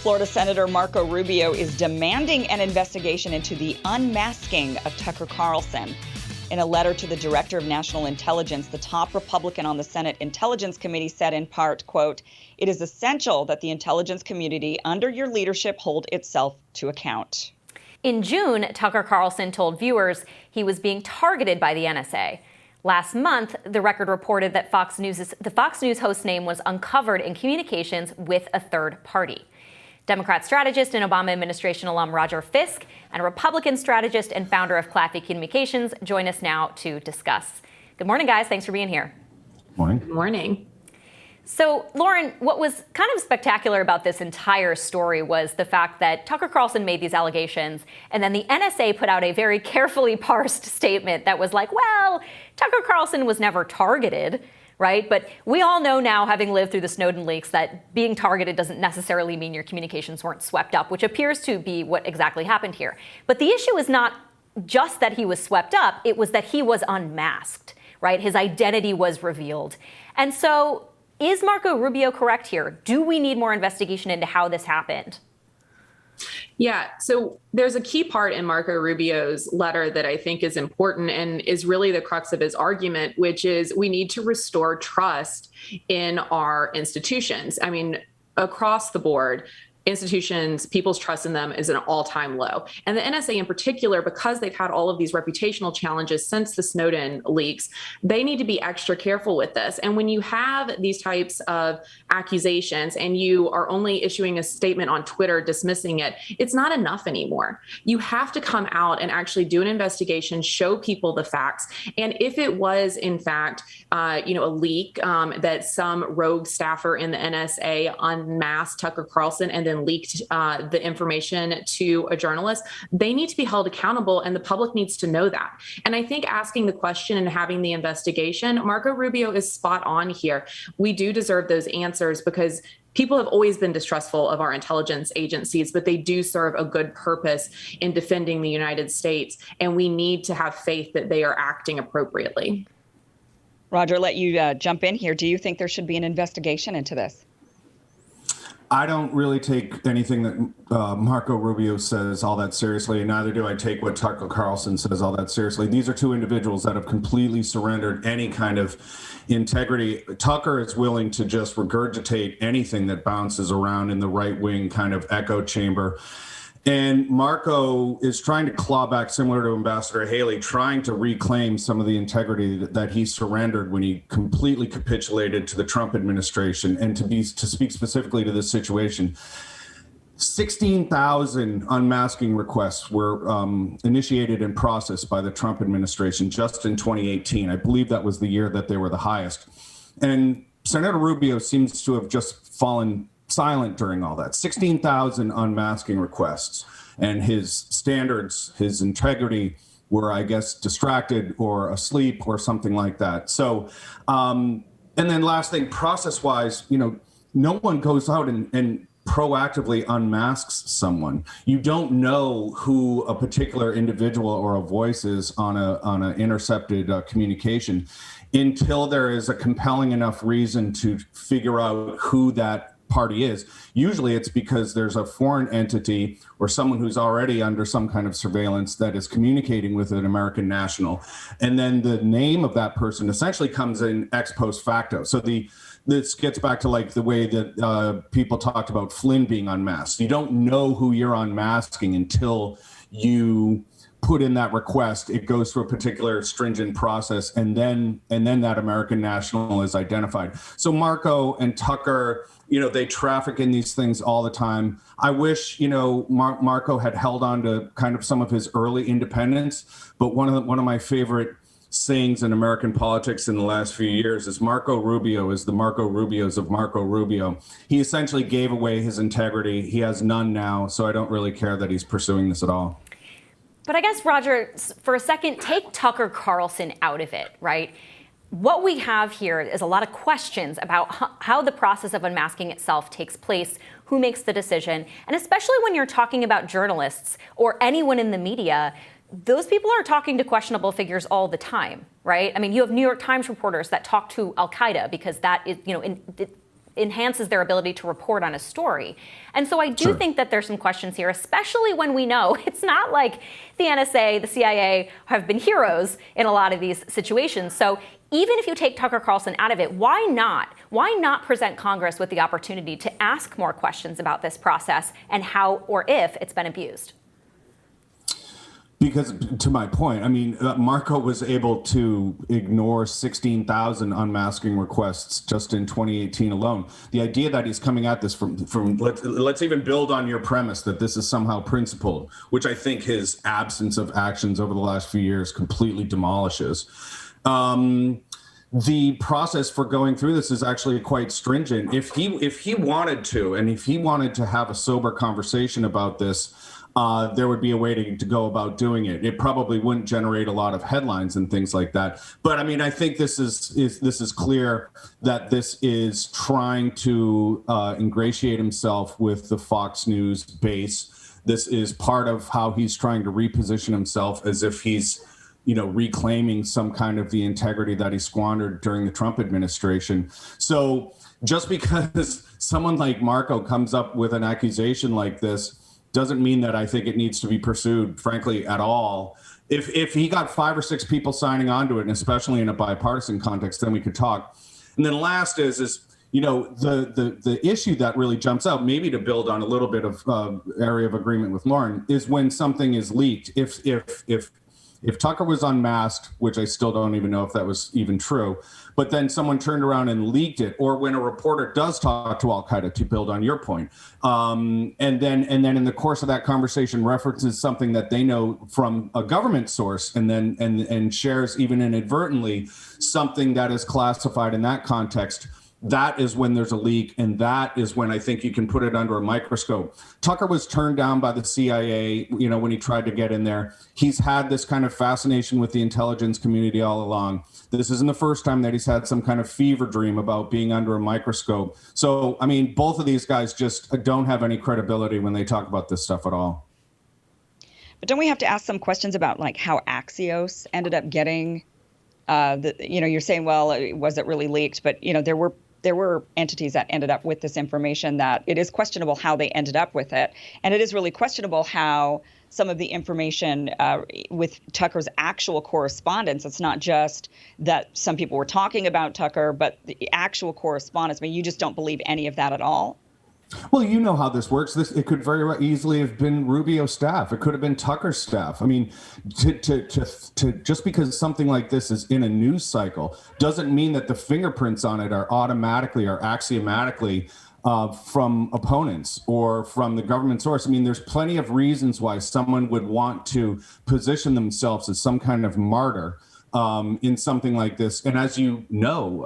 Florida Senator Marco Rubio is demanding an investigation into the unmasking of Tucker Carlson. In a letter to the Director of National Intelligence, the top Republican on the Senate Intelligence Committee said in part, quote, "It is essential that the intelligence community under your leadership hold itself to account." In June, Tucker Carlson told viewers he was being targeted by the NSA. Last month, the Record reported that the Fox News host's name was uncovered in communications with a third party. Democrat strategist and Obama administration alum Roger Fisk and Republican strategist and founder of Claffey Communications join us now to discuss. Good morning, guys. Thanks for being here. Morning. Good morning. So, Lauren, what was kind of spectacular about this entire story was the fact that Tucker Carlson made these allegations, and then the NSA put out a very carefully parsed statement that was like, well, Tucker Carlson was never targeted, right? But we all know now, having lived through the Snowden leaks, that being targeted doesn't necessarily mean your communications weren't swept up, which appears to be what exactly happened here. But the issue is not just that he was swept up, it was that he was unmasked, right? His identity was revealed. And so, is Marco Rubio correct here? Do we need more investigation into how this happened? Yeah, so there's a key part in Marco Rubio's letter that I think is important and is really the crux of his argument, which is we need to restore trust in our institutions. I mean, across the board, institutions, people's trust in them is an all-time low. And the NSA in particular, because they've had all of these reputational challenges since the Snowden leaks, they need to be extra careful with this. And when you have these types of accusations and you are only issuing a statement on Twitter dismissing it, it's not enough anymore. You have to come out and actually do an investigation, show people the facts. And if it was, in fact, a leak that some rogue staffer in the NSA unmasked Tucker Carlson and then leaked the information to a journalist, they need to be held accountable and the public needs to know that. And I think asking the question and having the investigation, Marco Rubio is spot on here. We do deserve those answers because people have always been distrustful of our intelligence agencies, but they do serve a good purpose in defending the United States. And we need to have faith that they are acting appropriately. Roger, let you jump in here. Do you think there should be an investigation into this? I don't really take anything that Marco Rubio says all that seriously, and neither do I take what Tucker Carlson says all that seriously. These are two individuals that have completely surrendered any kind of integrity. Tucker is willing to just regurgitate anything that bounces around in the right-wing kind of echo chamber. And Marco is trying to claw back, similar to Ambassador Haley, trying to reclaim some of the integrity that he surrendered when he completely capitulated to the Trump administration. And to speak specifically to this situation, 16,000 unmasking requests were initiated and processed by the Trump administration just in 2018. I believe that was the year that they were the highest. And Senator Rubio seems to have just fallen silent during all that. 16,000 unmasking requests, and his standards, his integrity were, I guess, distracted or asleep or something like that. So, and then last thing, process-wise, no one goes out and proactively unmasks someone. You don't know who a particular individual or a voice is on a intercepted communication until there is a compelling enough reason to figure out who that party is. Usually it's because there's a foreign entity or someone who's already under some kind of surveillance that is communicating with an American national. And then the name of that person essentially comes in ex post facto. So this gets back to like the way that people talked about Flynn being unmasked. You don't know who you're unmasking until you put in that request. It goes through a particular stringent process, and then that American national is identified. So Marco and Tucker, they traffic in these things all the time. I wish, Marco had held on to kind of some of his early independence. But one of my favorite sayings in American politics in the last few years is Marco Rubio is the Marco Rubios of Marco Rubio. He essentially gave away his integrity. He has none now. So I don't really care that he's pursuing this at all. But I guess, Roger, for a second, take Tucker Carlson out of it, right? What we have here is a lot of questions about how the process of unmasking itself takes place, who makes the decision, and especially when you're talking about journalists or anyone in the media, those people are talking to questionable figures all the time, right? I mean, you have New York Times reporters that talk to Al-Qaeda because that is, enhances their ability to report on a story. And so I do think that there's some questions here, especially when we know it's not like the NSA, the CIA have been heroes in a lot of these situations. So even if you take Tucker Carlson out of it, why not? Why not present Congress with the opportunity to ask more questions about this process and how or if it's been abused? Because to my point, I mean, Marco was able to ignore 16,000 unmasking requests just in 2018 alone. The idea that he's coming at this from let's even build on your premise that this is somehow principled, which I think his absence of actions over the last few years completely demolishes. The process for going through this is actually quite stringent. If he wanted to, and if he wanted to have a sober conversation about this, there would be a way to go about doing it. It probably wouldn't generate a lot of headlines and things like that. But I mean, I think this is clear that this is trying to ingratiate himself with the Fox News base. This is part of how he's trying to reposition himself as if he's, reclaiming some kind of the integrity that he squandered during the Trump administration. So just because someone like Marco comes up with an accusation like this doesn't mean that I think it needs to be pursued, frankly, at all. If he got 5 or 6 people signing on to it, and especially in a bipartisan context, then we could talk. And then last is the issue that really jumps out, maybe to build on a little bit of area of agreement with Lauren, is when something is leaked. If Tucker was unmasked, which I still don't even know if that was even true, but then someone turned around and leaked it, or when a reporter does talk to Al-Qaeda, to build on your point, and then in the course of that conversation references something that they know from a government source, and then and shares even inadvertently something that is classified in that context, that is when there's a leak, and that is when I think you can put it under a microscope. Tucker was turned down by the CIA, when he tried to get in there. He's had this kind of fascination with the intelligence community all along. This isn't the first time that he's had some kind of fever dream about being under a microscope. So, I mean, both of these guys just don't have any credibility when they talk about this stuff at all. But don't we have to ask some questions about like how Axios ended up getting you're saying, well, was it really leaked? But, there were entities that ended up with this information that it is questionable how they ended up with it. And it is really questionable how some of the information with Tucker's actual correspondence, it's not just that some people were talking about Tucker, but the actual correspondence. I mean, you just don't believe any of that at all? Well, you know how this works. It could very easily have been Rubio's staff. It could have been Tucker's staff. I mean, to just because something like this is in a news cycle doesn't mean that the fingerprints on it are automatically or axiomatically from opponents or from the government source. I mean, there's plenty of reasons why someone would want to position themselves as some kind of martyr in something like this. And as you know,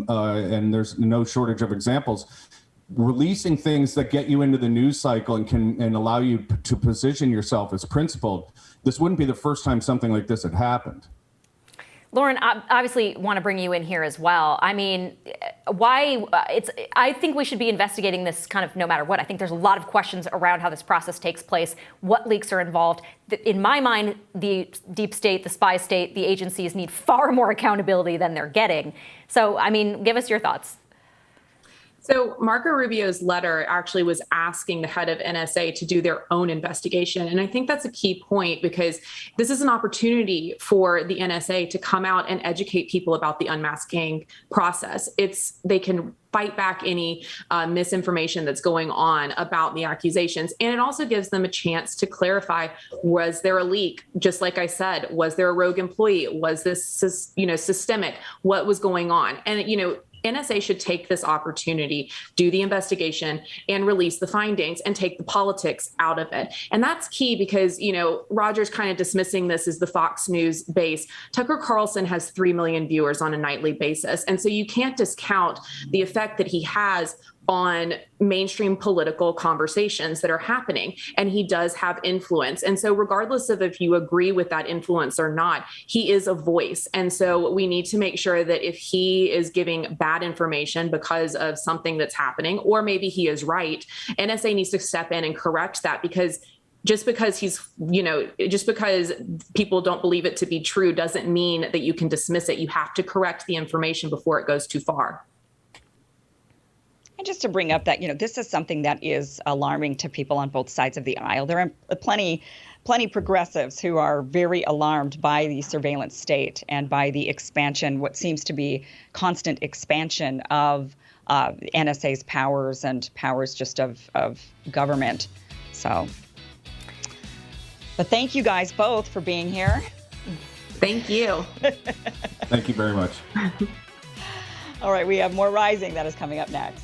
and there's no shortage of examples, releasing things that get you into the news cycle and allow you to position yourself as principled. This wouldn't be the first time something like this had happened. Lauren, I obviously want to bring you in here as well. I mean, I think we should be investigating this kind of no matter what. I think there's a lot of questions around how this process takes place, what leaks are involved. In my mind, the deep state, the spy state, the agencies need far more accountability than they're getting. So, I mean, give us your thoughts. So Marco Rubio's letter actually was asking the head of NSA to do their own investigation. And I think that's a key point because this is an opportunity for the NSA to come out and educate people about the unmasking process. They can fight back any misinformation that's going on about the accusations. And it also gives them a chance to clarify, was there a leak? Just like I said, was there a rogue employee? Was this, systemic? What was going on? And, NSA should take this opportunity, do the investigation, and release the findings and take the politics out of it. And that's key because, Roger's kind of dismissing this as the Fox News base. Tucker Carlson has 3 million viewers on a nightly basis. And so you can't discount the effect that he has on mainstream political conversations that are happening. And he does have influence. And so regardless of if you agree with that influence or not, he is a voice. And so we need to make sure that if he is giving bad information because of something that's happening, or maybe he is right, NSA needs to step in and correct that because just because just because people don't believe it to be true doesn't mean that you can dismiss it. You have to correct the information before it goes too far. And just to bring up that, this is something that is alarming to people on both sides of the aisle. There are plenty progressives who are very alarmed by the surveillance state and by the expansion, what seems to be constant expansion of NSA's powers and powers just of government. So, but thank you guys both for being here. Thank you. Thank you very much. All right, we have more Rising that is coming up next.